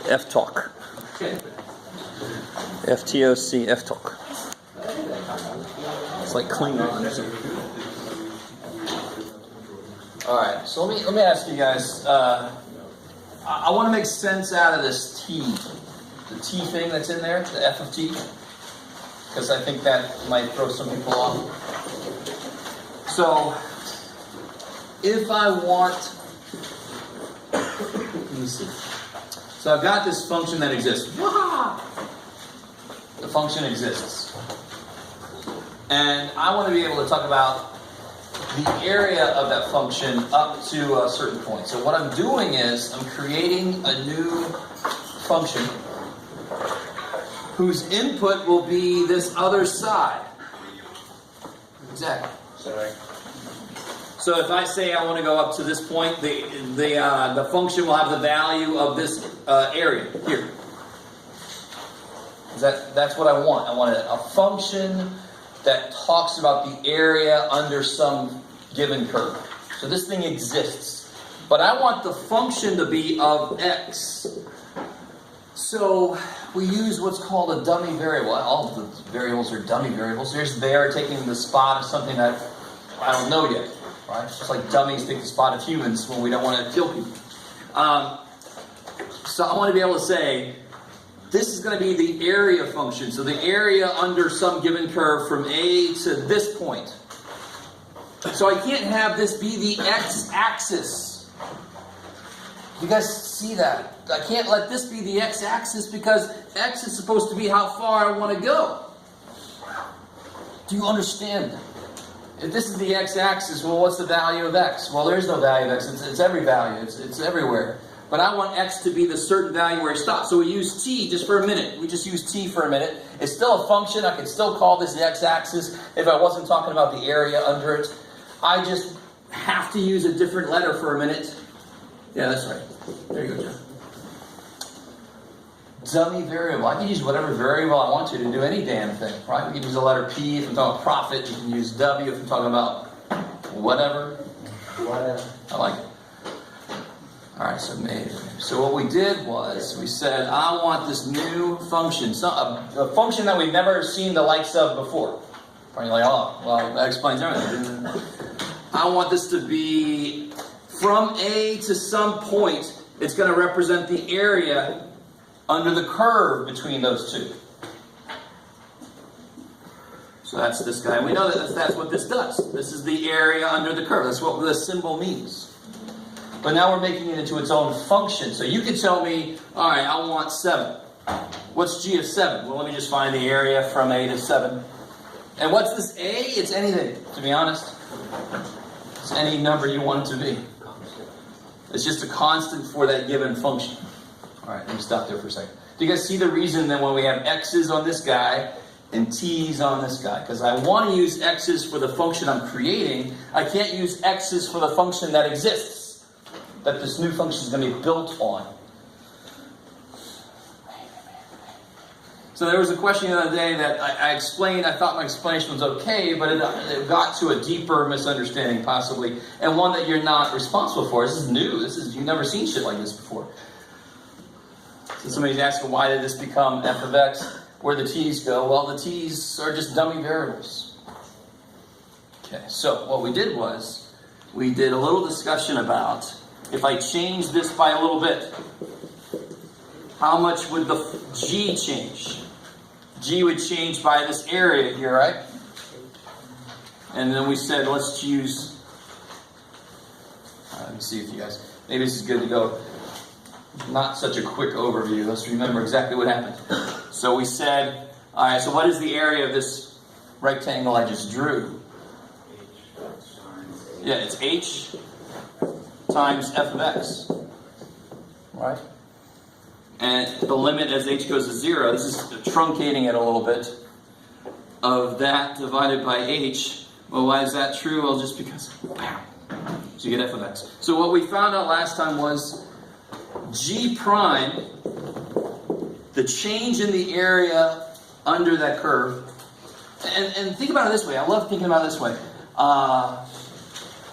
F-talk. F-T-O-C, F-talk. It's like Klingon or something. Alright, so let me ask you guys, I want to make sense out of this T. The T thing that's in there, the F of T. Because I think that might throw some people off. So, if I want... Let me see. So I've got this function that exists. The function exists. And I want to be able to talk about the area of that function up to a certain point. So what I'm doing is I'm creating a new function whose input will be this other side. Exactly. So if I say I want to go up to this point, the function will have the value of this area here. That's what I want. I want a function that talks about the area under some given curve. So this thing exists. But I want the function to be of x. So we use what's called a dummy variable. All of the variables are dummy variables. They're taking the spot of something that I don't know yet. Right? It's just like dummies take the spot of humans when we don't want to kill people. So I want to be able to say, this is going to be the area function. So the area under some given curve from A to this point. So I can't have this be the x-axis. You guys see that? I can't let this be the x-axis because x is supposed to be how far I want to go. Do you understand that? If this is the x-axis, well, what's the value of x? Well, there's no value of x. It's every value. It's everywhere. But I want x to be the certain value where it stops. So we use t just for a minute. We just use t for a minute. It's still a function. I could still call this the x-axis if I wasn't talking about the area under it. I just have to use a different letter for a minute. Yeah, that's right. There you go, John. Dummy variable. I can use whatever variable I want to do any damn thing, right? We can use the letter P if I'm talking about profit. You can use W if I'm talking about whatever. I like it. Alright, so what we did was, we said, I want this new function, a function that we've never seen the likes of before. Probably like, oh, well, that explains everything. I want this to be, from A to some point, it's going to represent the area under the curve between those two. So that's this guy. We know that that's what this does. This is the area under the curve. That's what this symbol means. But now we're making it into its own function. So you can tell me, all right, I want 7. What's g of 7? Well, let me just find the area from A to 7. And what's this A? It's anything, to be honest. It's any number you want it to be. It's just a constant for that given function. All right, let me stop there for a second. Do you guys see the reason then when we have x's on this guy and t's on this guy? Because I want to use x's for the function I'm creating. I can't use x's for the function that exists, that this new function is going to be built on. So there was a question the other day that I explained. I thought my explanation was okay, but it got to a deeper misunderstanding possibly, and one that you're not responsible for. This is new. You've never seen shit like this before. So somebody's asking, why did this become f of x? Where the t's go? Well, the t's are just dummy variables. Okay, so what we did was, we did a little discussion about, if I change this by a little bit, how much would the g change? G would change by this area here, right? And then we said, let's use, let me see if you guys, maybe this is good to go. Not such a quick overview. Let's remember exactly what happened. So we said, all right, so what is the area of this rectangle I just drew? Yeah, it's h times f of x, right? And the limit as h goes to 0, this is truncating it a little bit, of that divided by h. Well, why is that true? Well, just because, bam. So you get f of x. So what we found out last time was g prime, the change in the area under that curve. And think about it this way. I love thinking about it this way.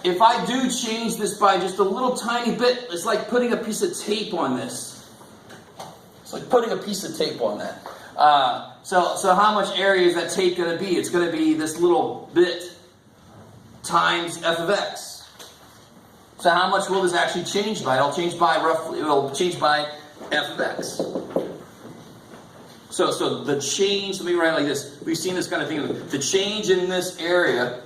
If I do change this by just a little tiny bit, it's like putting a piece of tape on this. like putting a piece of tape on that. So how much area is that tape going to be? It's going to be this little bit times f of x. So how much will this actually change by? It'll change by f of x. So the change, let me write it like this. We've seen this kind of thing. The change in this area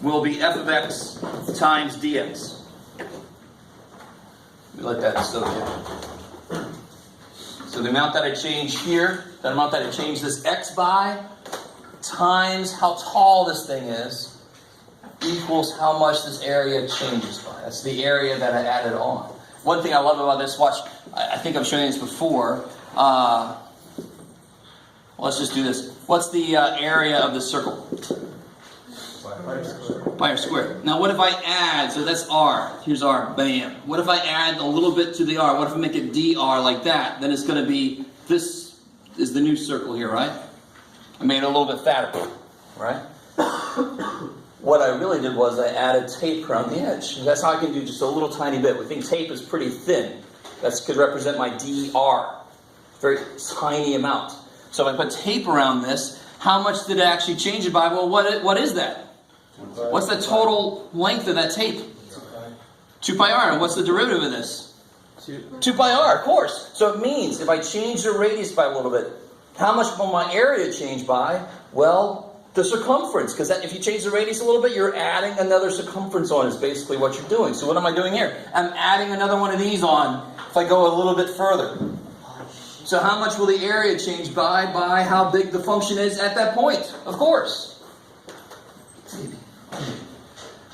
will be f of x times dx. Let me let that soak in. So the amount that I change here, the amount that I change this x by, times how tall this thing is, equals how much this area changes by. That's the area that I added on. One thing I love about this, watch, I think I've shown you this before. Let's just do this. What's the area of the circle? Pi r squared. Now what if I add, so that's r, here's r, bam. What if I add a little bit to the r? What if I make it dr like that? Then it's going to be, this is the new circle here, right? I made it a little bit fatter, right? What I really did was I added tape around the edge. And that's how I can do just a little tiny bit. We think tape is pretty thin. That could represent my dr. Very tiny amount. So if I put tape around this, how much did it actually change it by? Well, what is that? What's the total length of that tape? 2 pi r. And what's the derivative of this? 2 pi r, of course. So it means if I change the radius by a little bit, how much will my area change by? Well, the circumference. Because if you change the radius a little bit, you're adding another circumference on is basically what you're doing. So what am I doing here? I'm adding another one of these on if I go a little bit further. So how much will the area change by how big the function is at that point? Of course.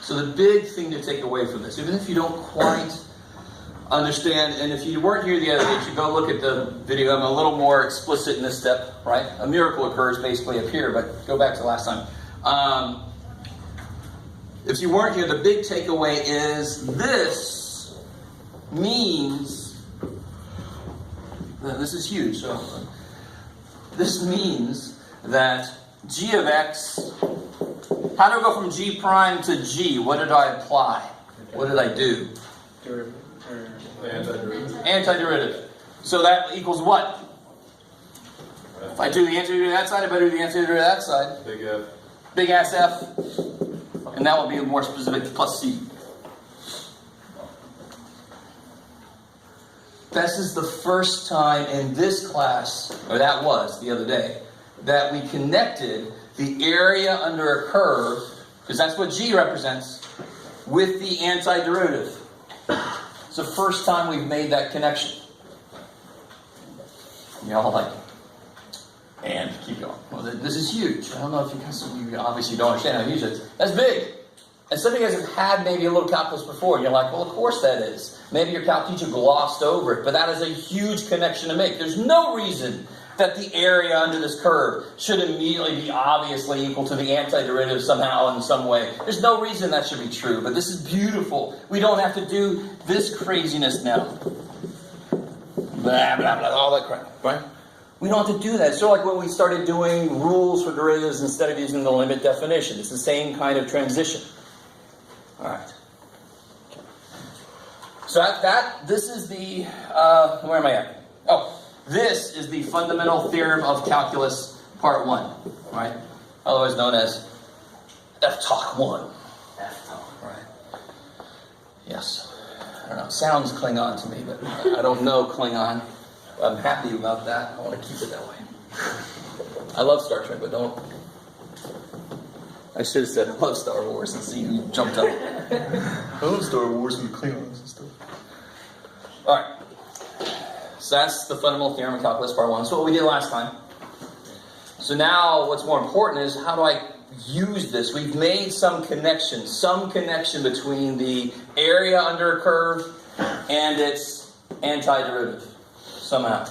So the big thing to take away from this, even if you don't quite understand, and if you weren't here the other day, you should go look at the video. I'm a little more explicit in this step, right? A miracle occurs basically up here, but go back to last time. If you weren't here, the big takeaway is this means, this is huge, so this means that g of x, how do I go from g prime to g? What did I apply? What did I do? Antiderivative. So that equals what? If I do the antiderivative of that side, if I do the antiderivative of that side, Big F. Big ass F, and that will be more specific, plus C. This is the first time in this class, or that was the other day, that we connected the area under a curve, because that's what G represents, with the antiderivative. It's the first time we've made that connection. Y'all like, and keep going. Well, this is huge. I don't know if you obviously don't understand how huge it is. That's big. And some of you guys have had maybe a little calculus before, and you're like, well, of course that is. Maybe your calc teacher glossed over it, but that is a huge connection to make. There's no reason that the area under this curve should immediately be obviously equal to the antiderivative somehow in some way. There's no reason that should be true, but this is beautiful. We don't have to do this craziness now. Blah, blah, blah, all that crap, right? We don't have to do that. It's sort of like when we started doing rules for derivatives instead of using the limit definition. It's the same kind of transition. All right. So this is the, where am I at? Oh, this is the fundamental theorem of calculus, part 1, right? Otherwise known as F-Talk 1. F-Talk, right? Yes. I don't know. It sounds Klingon to me, but I don't know Klingon. I'm happy about that. I want to keep it that way. I love Star Trek, but don't. I should have said I love Star Wars and see who jumped up. I love Star Wars and Klingons and stuff. All right. So that's the fundamental theorem of calculus, part 1. That's what we did last time. So now what's more important is how do I use this? We've made some connection between the area under a curve and its antiderivative somehow.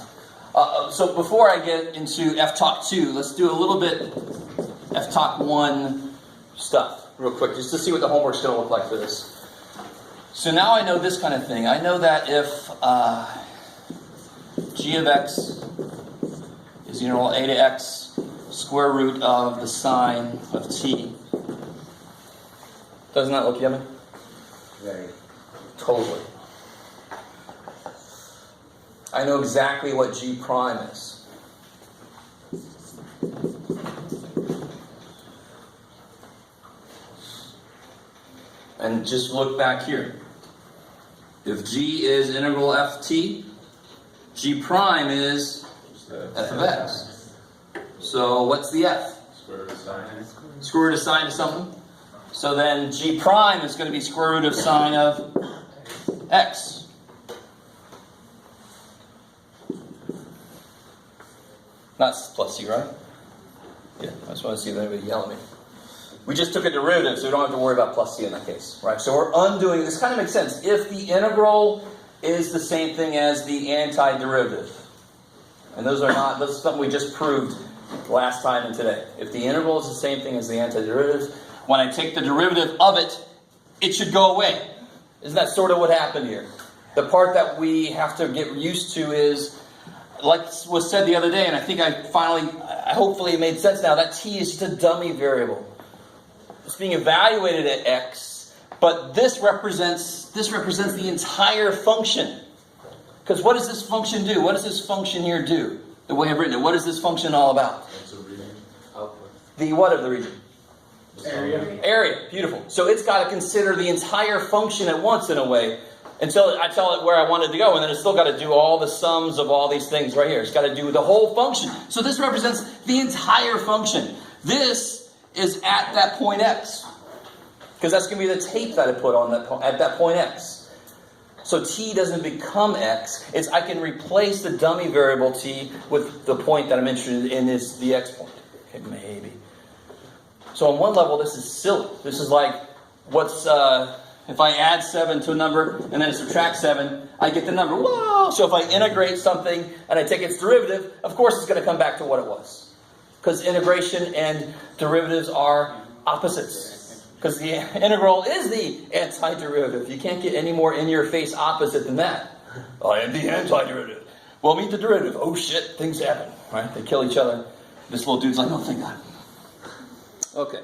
So before I get into F-Talk 2, let's do a little bit F-Talk 1 stuff real quick, just to see what the homework's going to look like for this. So now I know this kind of thing. I know that if g of x is integral a to x square root of the sine of t. Doesn't that look yummy? Very. Totally. I know exactly what G prime is. And just look back here. If G is integral ft, G prime is f of x. So what's the f? Square root of sine x. Square root of sine of something. So then G prime is going to be square root of sine of x. Not plus c, right? Yeah, I just want to see if anybody yell at me. We just took a derivative, so we don't have to worry about plus c in that case, right? So we're undoing, this kind of makes sense. If the integral is the same thing as the antiderivative, and those are something we just proved last time and today. If the integral is the same thing as the antiderivative, when I take the derivative of it, it should go away. Isn't that sort of what happened here? The part that we have to get used to is, like was said the other day, and I think hopefully it made sense now, that t is just a dummy variable. It's being evaluated at x, but this represents the entire function. Because what does this function do? What does this function here do? The way I've written it. What is this function all about? The what of the region? Area. Area. Beautiful. So it's got to consider the entire function at once in a way, until I tell it where I want it to go, and then it's still got to do all the sums of all these things right here. It's got to do the whole function. So this represents the entire function. This is at that point x, because that's going to be the tape that I put on at that point x. So t doesn't become x. I can replace the dummy variable t with the point that I'm interested in, is the x point. Okay, maybe. So on one level, this is silly. This is like, if I add 7 to a number and then I subtract 7, I get the number. Whoa! So if I integrate something and I take its derivative, of course it's going to come back to what it was. Because integration and derivatives are opposites. Because the integral is the antiderivative. You can't get any more in-your-face opposite than that. I am the antiderivative. Well, meet the derivative. Oh shit, things happen. Right? They kill each other. This little dude's like, oh, thank God. Okay.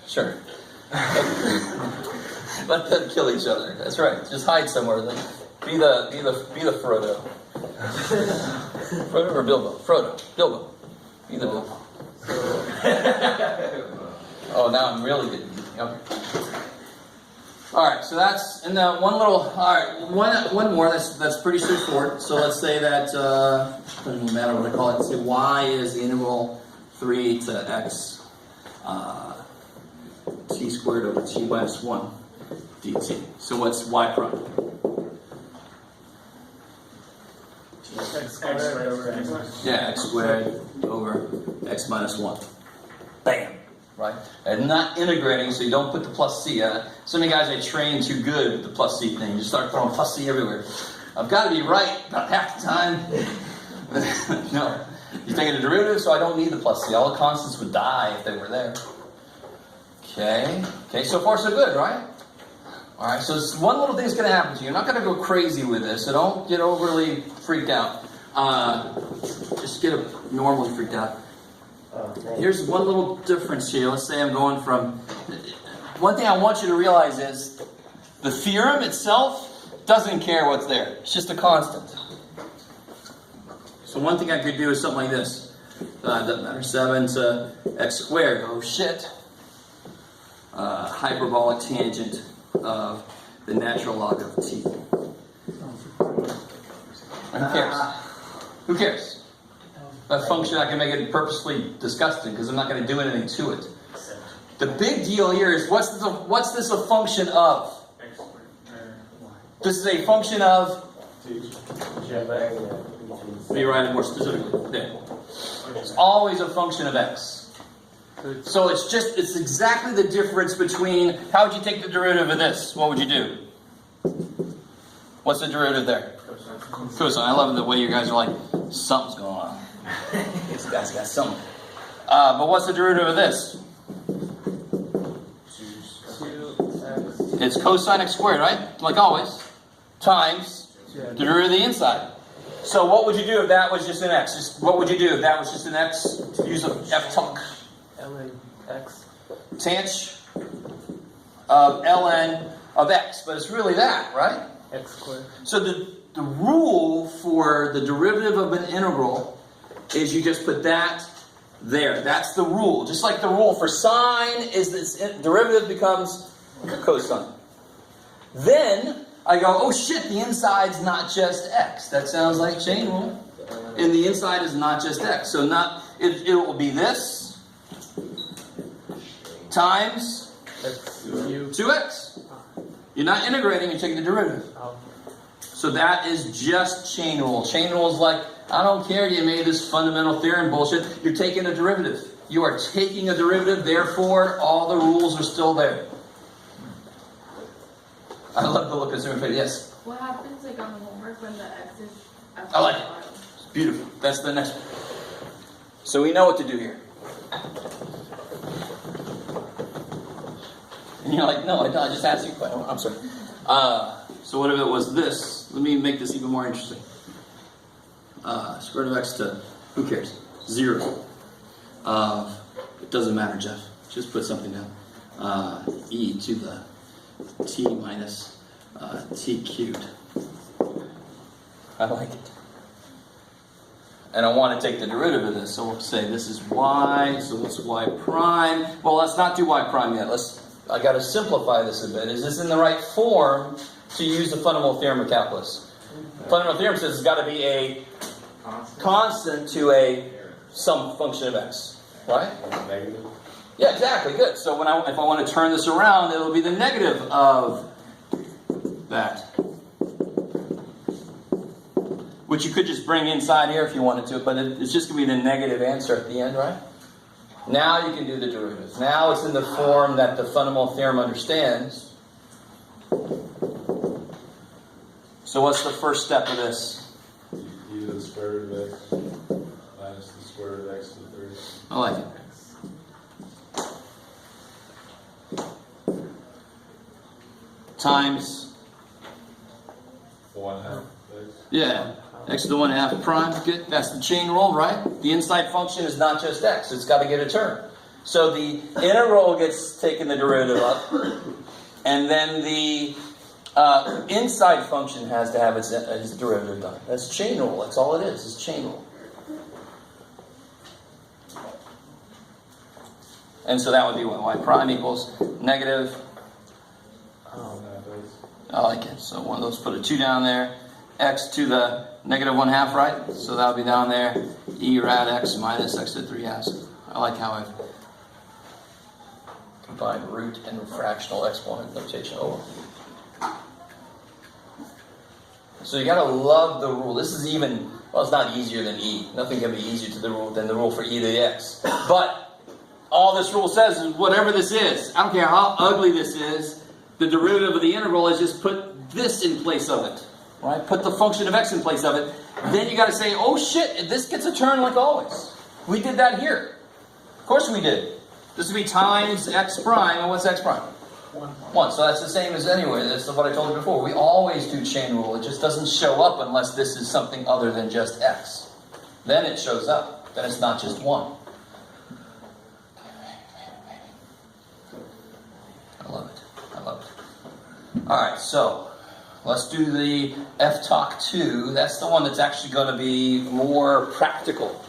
Sure. Let them kill each other. That's right. Just hide somewhere. Then be the Frodo. Frodo or Bilbo? Frodo. Bilbo. Be the Bilbo. Oh, now I'm really getting. Okay. All right. So that's and one little. All right. One more. That's pretty straightforward. So let's say that doesn't matter what I call it. Let's say y is the integral 3 to x. T squared over t minus 1 dt. So what's y prime? X squared over x minus 1. Yeah, x squared over x minus 1. Bam! Right? And not integrating, so you don't put the plus c. So many guys I train too good with the plus c thing. You just start throwing plus c everywhere. I've got to be right about half the time. No. You're taking a derivative, so I don't need the plus c. All the constants would die if they were there. Okay, so far so good, right? Alright, so this one little thing's going to happen to you. You're not going to go crazy with this, so don't get overly freaked out. Just get normally freaked out. Here's one little difference here. Let's say I'm going from... One thing I want you to realize is the theorem itself doesn't care what's there. It's just a constant. So one thing I could do is something like this. Doesn't matter. 7 to x squared. Oh shit. Hyperbolic tangent of the natural log of t. Who cares? Who cares? A function, I can make it purposely disgusting because I'm not going to do anything to it. The big deal here is what's this a function of? This is a function of. Let me write it more specifically. There. It's always a function of x. So it's exactly the difference between, how would you take the derivative of this? What would you do? What's the derivative there? Cosine. I love the way you guys are like, something's going on. This guy's got something. But what's the derivative of this? It's cosine x squared, right? Like always. Times the derivative of the inside. So what would you do if that was just an x? What would you do if that was just an x? To use a f talk. ln x. Tanh of ln of x. But it's really that, right? X squared. So the rule for the derivative of an integral is you just put that there. That's the rule. Just like the rule for sine is this derivative becomes cosine. Then I go, oh shit, the inside's not just x. That sounds like chain rule. And the inside is not just x. So it will be this times X cubed. 2x. You're not integrating, you're taking the derivative. Oh. So that is just chain rule. Chain rule is like, I don't care you made this fundamental theorem bullshit. You're taking a derivative. You are taking a derivative, therefore all the rules are still there. I love the look of Zoom face. Yes? What happens like on the homework when the X is after I like the it. bottom? It's beautiful. That's the next one. So we know what to do here. And you're like, no, I just asked you a question. I'm sorry. So what if it was this? Let me make this even more interesting. Square root of x to, who cares? 0. It doesn't matter, Jeff. Just put something down. E to the t minus t cubed. I like it. And I want to take the derivative of this. So we'll say this is y. So what's y prime? Well, let's not do y prime yet. I got to simplify this a bit. Is this in the right form to use the fundamental theorem of calculus? Fundamental theorem says it's got to be a constant to some function of x, right? Negative. Yeah, exactly. Good. So if I want to turn this around, it'll be the negative of that, which you could just bring inside here if you wanted to, but it's just going to be the negative answer at the end, right? Now you can do the derivatives. Now it's in the form that the fundamental theorem understands. So what's the first step of this? E to the square root of x minus the square root of x to the third. I like it. Times, 1/2 x. yeah, x to the 1/2 prime. Good. That's the chain rule, right? The inside function is not just x. It's got to get a term. So the integral gets taken the derivative of, and then the inside function has to have its derivative done. That's chain rule. That's all it is. It's chain rule. And so that would be what y prime equals negative. I like it. So one of those, put a 2 down there. X to the negative 1/2, right? So that'll be down there. E rad x minus x to the 3/2. I like how I've combined root and fractional exponent notation. Oh. So you gotta love the rule. This is even, well, it's not easier than E. Nothing can be easier to the rule than the rule for E to the x. But all this rule says is whatever this is, I don't care how ugly this is, the derivative of the integral is just put this in place of it, right? Put the function of x in place of it. Then you got to say, oh shit, this gets a turn like always. We did that here. Of course we did. This would be times x prime, and what's x prime? 1. So that's the same as anyway. That's what I told you before. We always do chain rule. It just doesn't show up unless this is something other than just x. Then it shows up. Then it's not just 1. I love it. I love it. Alright, so let's do the F-Talk 2. That's the one that's actually going to be more practical.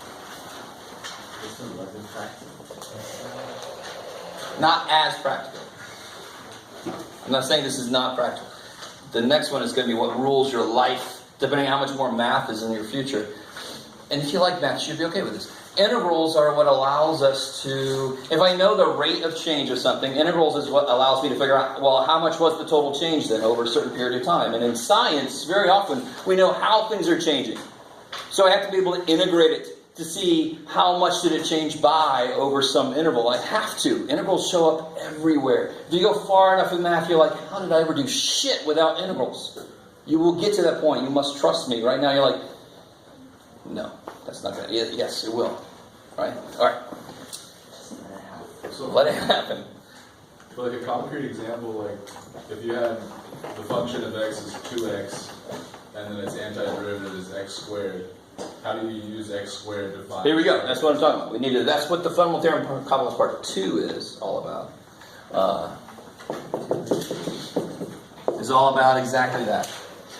Not as practical. I'm not saying this is not practical. The next one is going to be what rules your life, depending on how much more math is in your future. And if you like math, you should be okay with this. Integrals are what allows us to, if I know the rate of change of something, integrals is what allows me to figure out, well, how much was the total change then over a certain period of time? And in science, very often, we know how things are changing. So I have to be able to integrate it to see how much did it change by over some interval. I have to. Integrals show up everywhere. If you go far enough in math, you're like, how did I ever do shit without integrals? You will get to that point. You must trust me. Right now, you're like, no, that's not good. Yes, it will. Right? All right. So Let it happen. for like a concrete example, like if you had the function of x is 2x, and then its antiderivative is x squared, how do you use x squared to find? Here we go. That's what I'm talking about. We need to. That's what the fundamental theorem of calculus part 2 is all about. Is all about exactly that.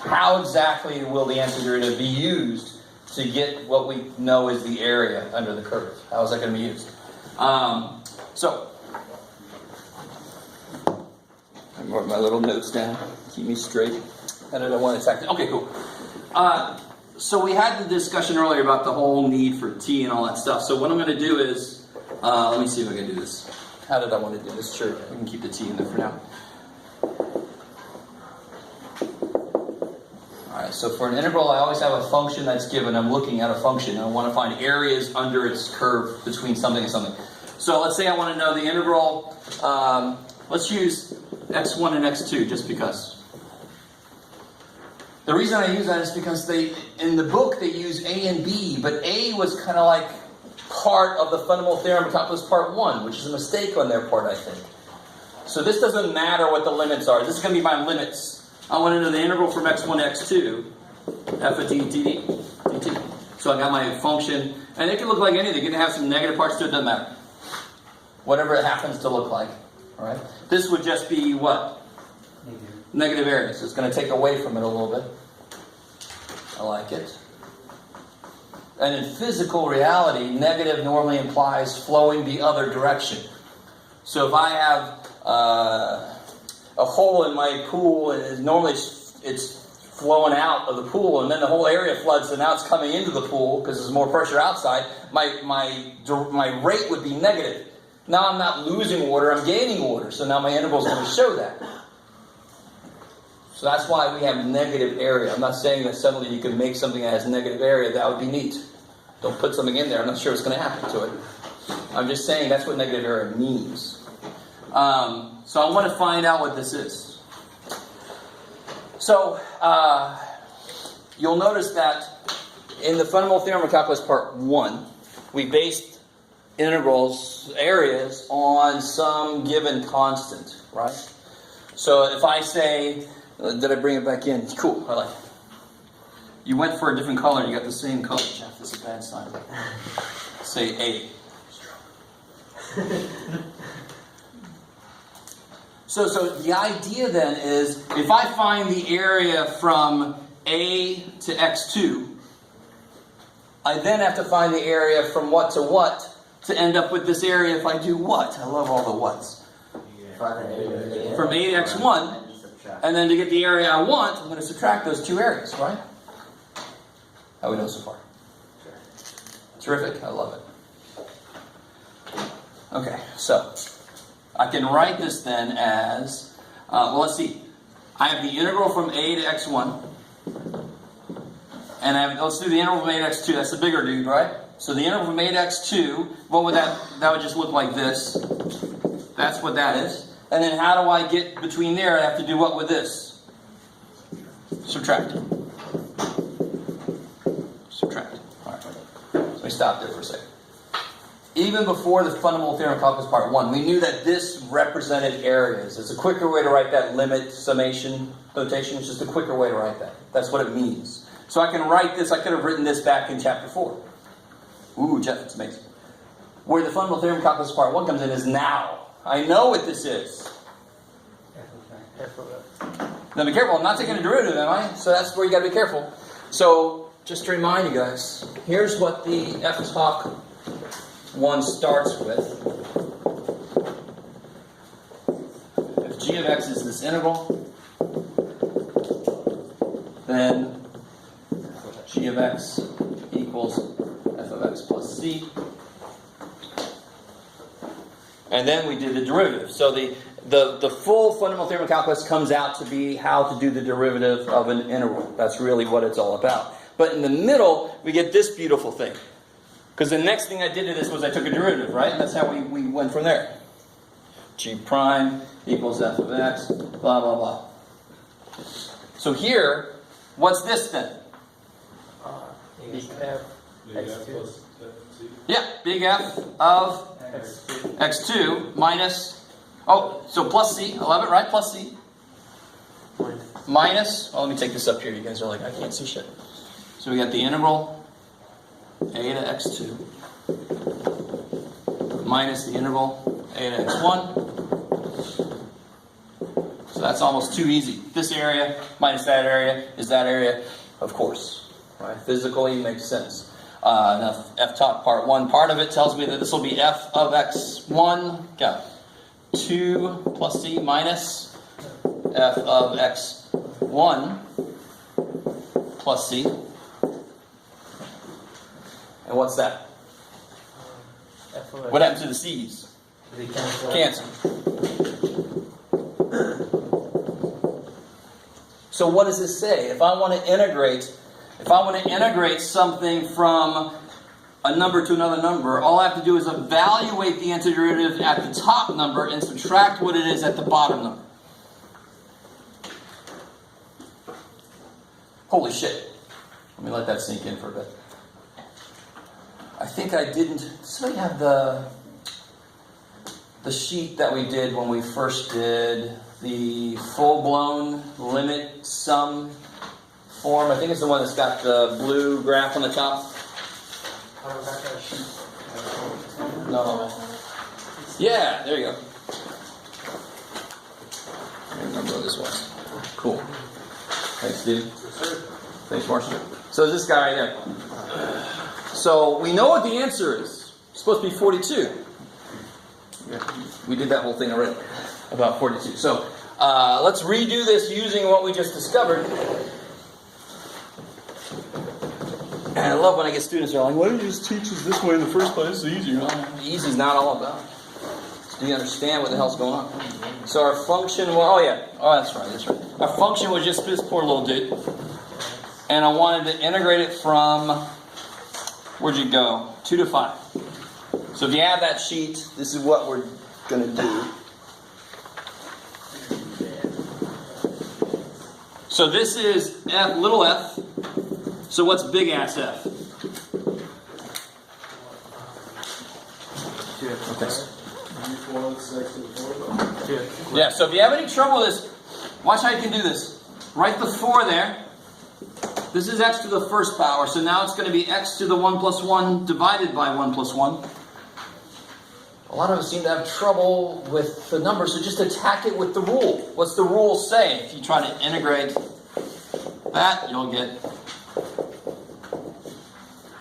how exactly will the antiderivative be used to get what we know is the area under the curve? How is that going to be used? So, I wrote my little notes down. Keep me straight. How did I want to attack it? Okay, cool. So we had the discussion earlier about the whole need for t and all that stuff. So what I'm going to do is, let me see if I can do this. How did I want to do this? Sure, we can keep the t in there for now. Alright, so for an integral, I always have a function that's given. I'm looking at a function, and I want to find areas under its curve between something and something. So let's say I want to know the integral, let's use x1 and x2 just because. The reason I use that is because in the book they use a and b, but a was kind of like part of the fundamental theorem of calculus part 1, which is a mistake on their part, I think. So this doesn't matter what the limits are. This is going to be my limits. I want to know the integral from x1 to x2, f of t dt. So I got my function, and it can look like anything. It can have some negative parts to it, doesn't matter. Whatever it happens to look like. All right. This would just be what? Negative area. So it's going to take away from it a little bit. I like it. And in physical reality, negative normally implies flowing the other direction. So if I have a hole in my pool, and normally it's flowing out of the pool, and then the whole area floods, and now it's coming into the pool because there's more pressure outside, my rate would be negative. Now I'm not losing water, I'm gaining water. So now my integral is going to show that. So that's why we have negative area. I'm not saying that suddenly you can make something that has negative area. That would be neat. Don't put something in there. I'm not sure what's going to happen to it. I'm just saying that's what negative area means. So I want to find out what this is. So you'll notice that in the fundamental theorem of calculus part 1, we based integrals, areas, on some given constant, right? So if I say, did I bring it back in? Cool, I like it. You went for a different color, you got the same color, Jeff. This is a bad sign. Say A. So the idea then is, if I find the area from A to x2, I then have to find the area from what to end up with this area if I do what? I love all the whats. From A to x1, and then to get the area I want, I'm going to subtract those two areas, right? How we know so far? Terrific, I love it. Okay, so I can write this then as, well, let's see. I have the integral from A to x1, and let's do the integral from A to x2. That's the bigger dude, right? So the integral from A to x2, what would that would just look like this. That's what that is. And then how do I get between there? I have to do what with this? Subtract. Subtract. All right. Let me stop there for a second. Even before the fundamental theorem of calculus part 1, we knew that this represented areas. It's a quicker way to write that limit summation notation. It's just a quicker way to write that. That's what it means. So I can write this. I could have written this back in chapter 4. Ooh, Jeff, it's amazing. Where the fundamental theorem of calculus part 1 comes in is now. I know what this is. Now be careful, I'm not taking a derivative, am I? So that's where you gotta be careful. So, just to remind you guys, here's what the f-talk 1 starts with. If g of x is this integral, then g of x equals f of x plus c. And then we did the derivative. So the full fundamental theorem of calculus comes out to be how to do the derivative of an integral. That's really what it's all about. But in the middle, we get this beautiful thing. Because the next thing I did to this was I took a derivative, right? That's how we went from there. G prime equals f of x, blah, blah, blah. So here, what's this then? Big F, x2. Yeah, big F of x2 minus, so plus c, I love it, right? Plus c. Minus, let me take this up here. You guys are like, I can't see shit. So we got the integral a to x2 minus the integral a to x1. So So that's almost too easy. This area minus that area is that area, of course. Right? Physically makes sense. Now, f top part 1, part of it tells me that this will be f of x1, got 2 plus c minus f of x1 plus c. And what's that? F of What happens to the c's? They cancel. Cancel. So what does this say? If I want to integrate something from a number to another number, all I have to do is evaluate the antiderivative at the top number and subtract what it is at the bottom number. Holy shit. Let me let that sink in for a bit. I think I didn't. Somebody have the sheet that we did when we first did the full-blown limit sum form. I think it's the one that's got the blue graph on the top. No. Yeah, there you go. I remember what this was. Cool. Thanks, Steve. Thanks, Marshall. So this guy right there. So we know what the answer is. It's supposed to be 42. We did that whole thing already, about 42. So let's redo this using what we just discovered. And I love when I get students who are like, why did you just teach us this way in the first place? It's easier. Well, easy is not all about it. Do you understand what the hell's going on? So our function, that's right. Our function was just this poor little dude. And I wanted to integrate it from, where'd you go? 2 to 5. So if you have that sheet, this is what we're going to do. So this is f, little f. So what's big ass f? Yeah, so if you have any trouble with this, watch how you can do this. Write the 4 there. This is x to the first power, so now it's going to be x to the 1 plus 1 divided by 1 plus 1. A lot of us seem to have trouble with the number, so just attack it with the rule. What's the rule say? If you try to integrate that, you'll get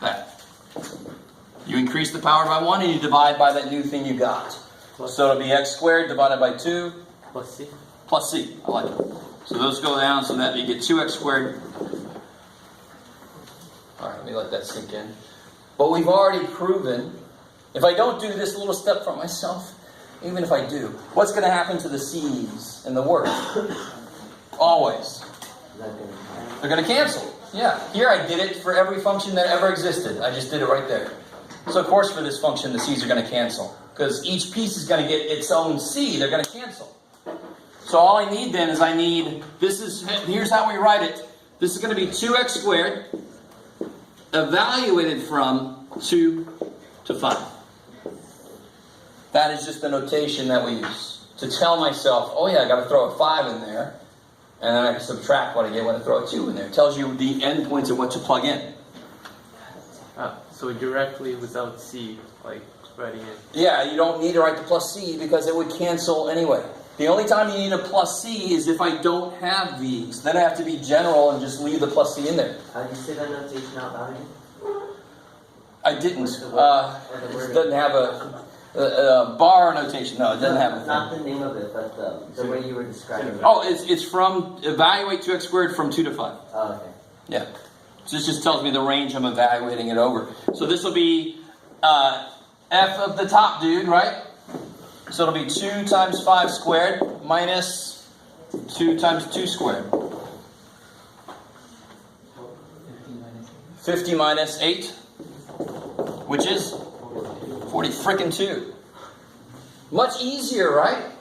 that. You increase the power by 1 and you divide by that new thing you got. So it'll be x squared divided by 2 Plus c. plus c. I like it. So those go down so that you get 2x squared. Alright, let me let that sink in. But we've already proven, if I don't do this little step for myself, even if I do, what's going to happen to the c's and the word? Always. They're going to cancel. Yeah, here I did it for every function that ever existed. I just did it right there. So of course for this function, the c's are going to cancel. Because each piece is going to get its own c. They're going to cancel. So all I need then is here's how we write it. This is going to be 2x squared evaluated from 2 to 5. That is just the notation that we use to tell myself, oh yeah, I got to throw a 5 in there, and then I can subtract what I get when I throw a 2 in there. It tells you the endpoints of what to plug in. So directly without c, like writing it. Yeah, you don't need to write the plus c because it would cancel anyway. The only time you need a plus c is if I don't have these. Then I have to be general and just leave the plus c in there. How do you say that notation out loud again? I didn't. It doesn't have a bar notation. No, it doesn't have a thing. Not the name of it, but the way you were describing it. Oh, it's from evaluate 2x squared from 2 to 5. Oh, okay. Yeah. So this just tells me the range I'm evaluating it over. So this will be f of the top dude, right? So it'll be 2 times 5 squared minus 2 times 2 squared. 50 minus 8, which is 40 frickin' 2. Much easier, right?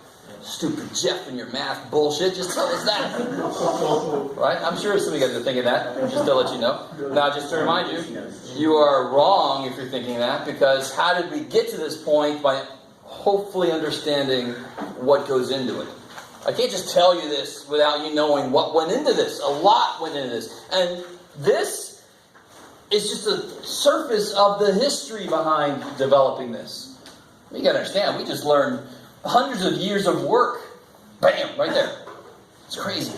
Stupid Jeff and your math bullshit, just tell us that. Right? I'm sure some of you guys are thinking that, just to let you know. Now, just to remind you, you are wrong if you're thinking that, because how did we get to this point? By hopefully understanding what goes into it. I can't just tell you this without you knowing what went into this. A lot went into this. And this is just the surface of the history behind developing this. You gotta understand, we just learned hundreds of years of work. Bam, right there. It's crazy.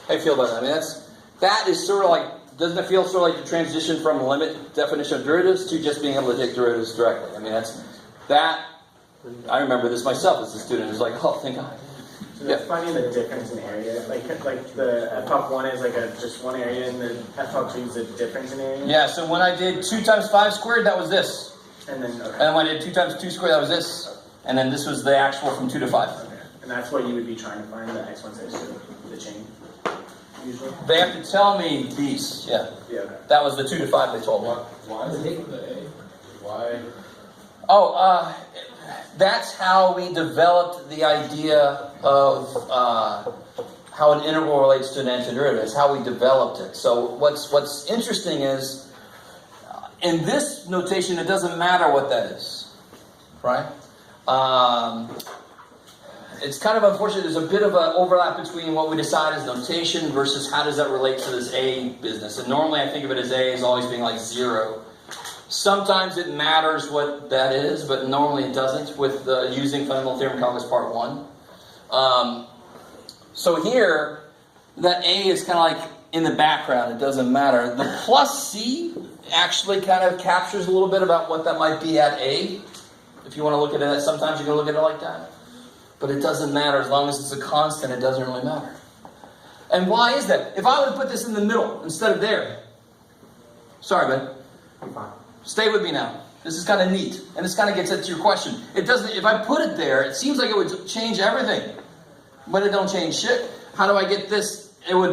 How do you feel about that? I mean, that is sort of like, doesn't it feel sort of like the transition from limit definition of derivatives to just being able to take derivatives directly? I mean, that. I remember this myself as a student. It's like, oh, thank God. So that's finding the difference in area. Like the f of 1 is like just one area, and the f of 2 is a difference in area. Yeah. So when I did 2 times 5 squared, that was this. And then And when I did 2 times 2 squared, that was this. And then this was the actual from 2 to 5. Okay. And that's what you would be trying to find the x1, x2, the chain. Usually. They have to tell me these. Yeah. Yeah. Okay. That was the 2 to 5 they told me. Why is it from the A? Why? Oh, that's how we developed the idea of how an integral relates to an antiderivative. It's how we developed it. So what's interesting is, in this notation, it doesn't matter what that is, right? It's kind of unfortunate. There's a bit of an overlap between what we decide as notation versus how does that relate to this A business. And normally I think of it as A as always being like 0. Sometimes it matters what that is, but normally it doesn't with using fundamental theorem calculus part 1. So here, that A is kind of like in the background. It doesn't matter. The plus C actually kind of captures a little bit about what that might be at A. If you want to look at it, sometimes you can look at it like that. But it doesn't matter. As long as it's a constant, it doesn't really matter. And why is that? If I would have put this in the middle instead of there. Sorry, Ben. I'm fine. Stay with me now. This is kind of neat. And this kind of gets at your question. It doesn't, if I put it there, it seems like it would change everything. But it don't change shit. How do I get this? It would